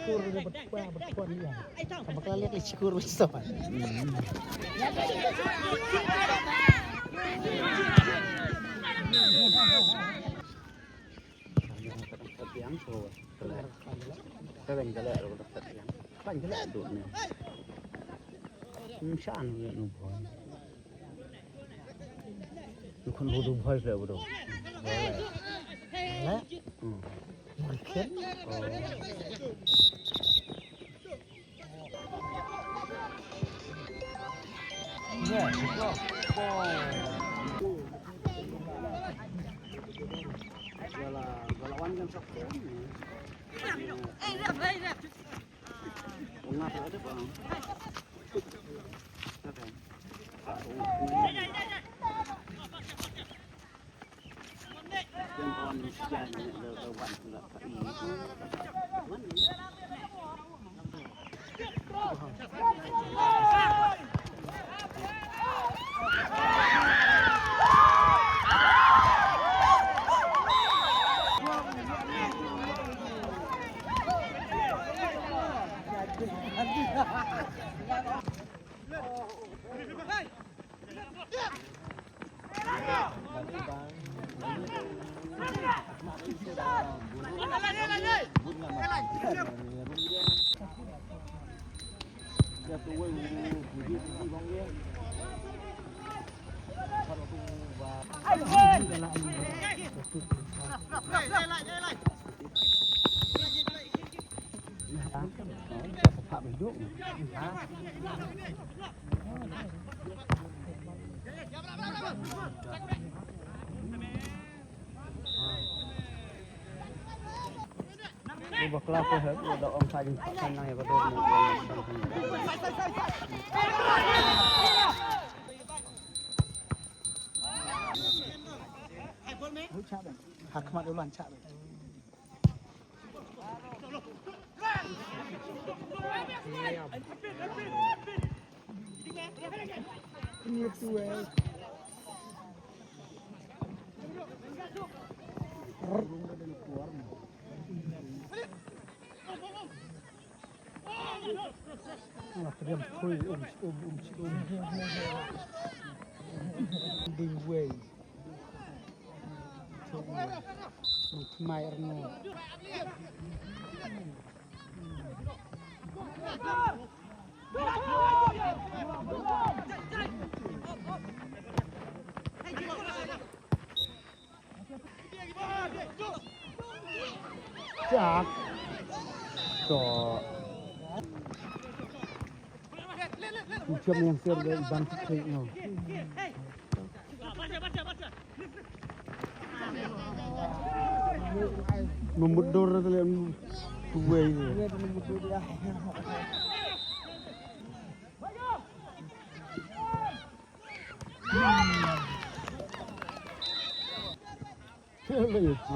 syukur berpuan ya. Sama kalian lihat syukur bisa Pak. Tiang so, keren jelek lo dapat tiang. Kan jelek tuh nih. Saan ya nubuh. Bukan bodoh boy lah bodoh. Lah. Mungkin. Ya, betul. Galawan kan sok. Bunga ada bang. Bakla ko hết độ ông sai sang này có được một hak mat ulan cak. Ini tuh Terima Ding way. Mai Erno. Jak. So. Macam yang siap dari bangkit kayaknya. Membudur tu yang dua ini. Membudur dia. Apa itu?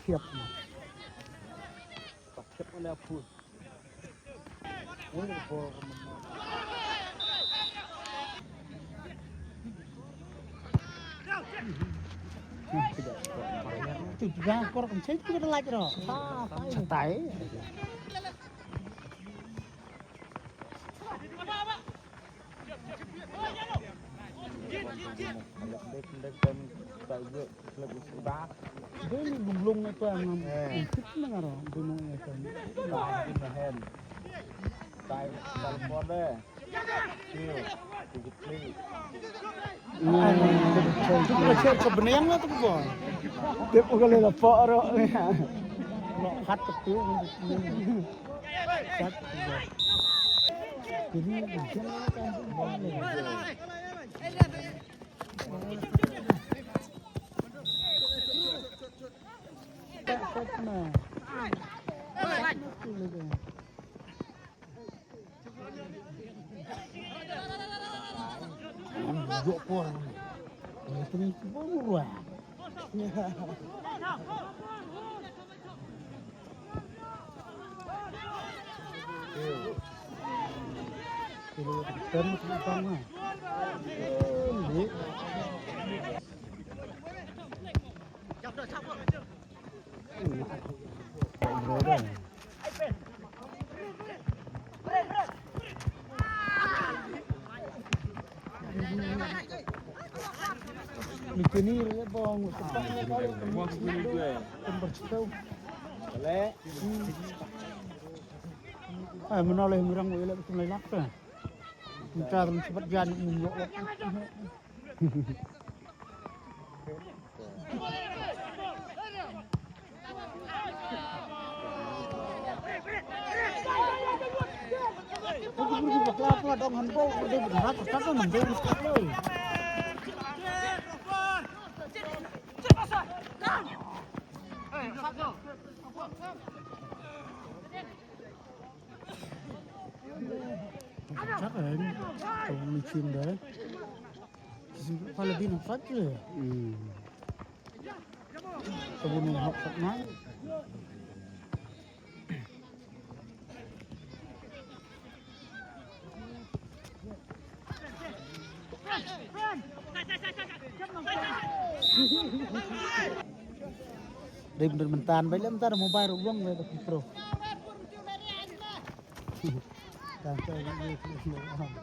Siap. Siap oleh pun. Itu juga korang saya juga lagi loh. Santai. Ini belum itu yang kita nggak gunung itu. Telepon deh. Itu belajar kebenaran lah tuh bang. Dia bukan lepas orang ni. Hat tu. Jadi berjalan kan boleh. Tak mana. Jok por. Ini pun Kalau kita mau sama. Mikir ya bang, tempatnya kali tempat tahu. Boleh. Menoleh mirang boleh betul lelak kan. Kita cepat jalan mundur. Aku pergi bakla dong handball udah berharap kan mendung sekali. Chắc là mình chìm đấy phải là pin học sách rồi cái bên này học sách nói đây mình tàn vậy lắm ta là mobile rồi vâng về cái pro tàn chơi những gì không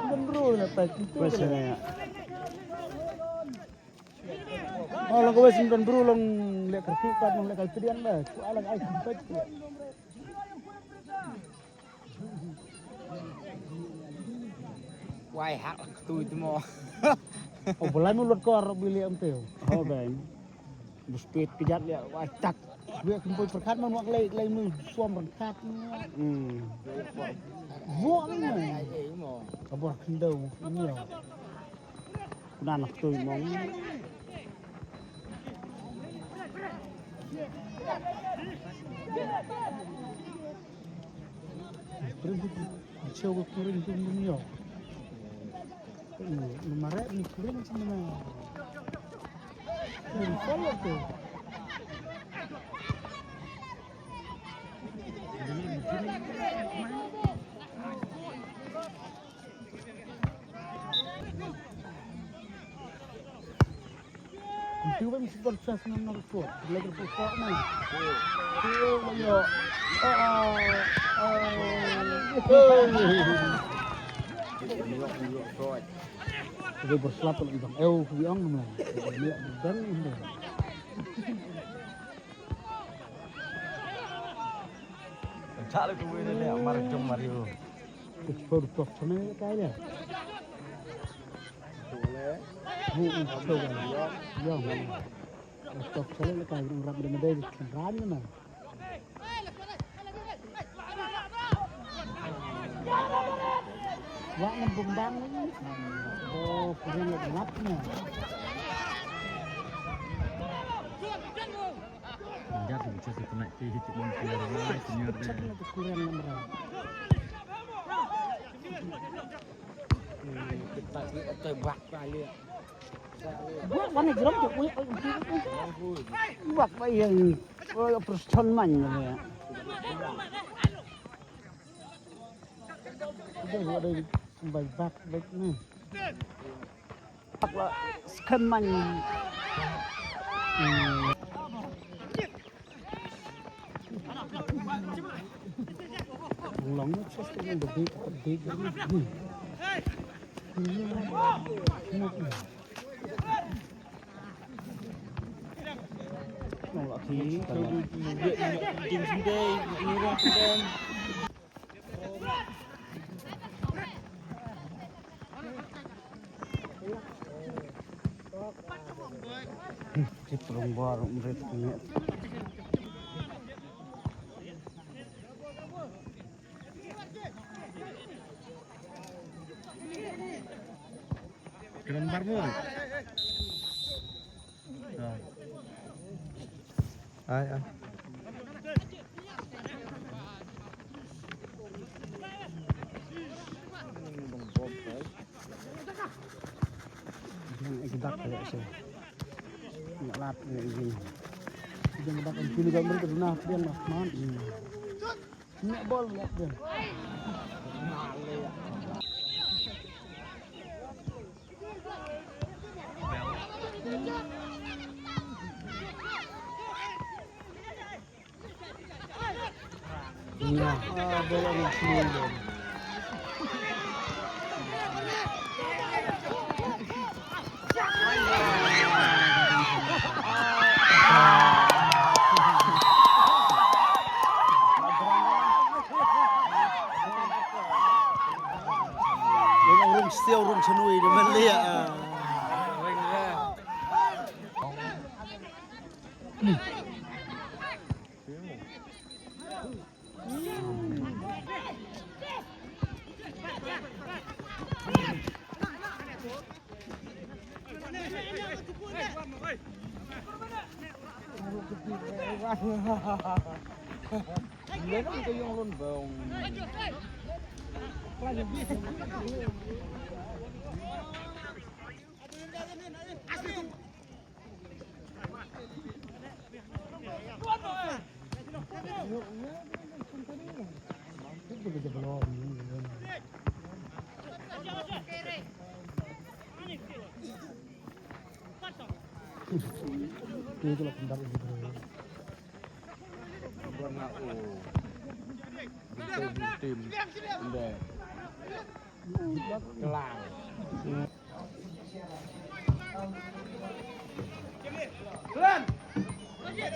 bener lah tadi itu. Oh, lang kawin sindan bro lang lihat kertikat lang lihat kalpirian dah. Soalan ay sampai. Quay hạt tôi mau. Oh, boleh mulut kor beli am teu. Oh, bang. Speed kejat dia wacak. Dia kumpul perkat man wak lay mu suam perkat. Buat ni. Kabur kendau ni. Nak tu mong. Coba kuring tu dunia. Marah ni kuring sebenarnya. Kuring follow tu. Itu kan mesti proses nomor 4. Lagi pokok ni. Yo. Dia berselap lagi bang. Biang mana? Dia dan ini. Cak lagi gue ni Mario Mario. Ekspor top sana kaya. Boleh. Coba. Ya. Top sana kaya orang ramai ramai ramai mana? Wak ngebundang ni. Oh, kurang gelapnya. Jangan bisa sepenak hidup mengkira senior dia. Kurang nomor. Kita tebak kali. Buat mana jeram tu? Buat apa yang person man ni? Dia ada sampai bak ni. Apa skan man? Long nó chết cái được đi cái gì nó là khí tìm xuống đây như ra xuống đây cái trồng bò cũng rất nhẹ. Gambar mo. Ai. Gedak kayak sih. Nggak lat kayak gini. Dia gedak yang pilih gambar itu nah dia mah man. Nggak bol lihat dia. Iya, bola yang semua. Still room chenui de man lia Dia kan itu yang lon bong. Itu lah bentar itu bro. Tim. Udah. Kelang. Kelan. Ya,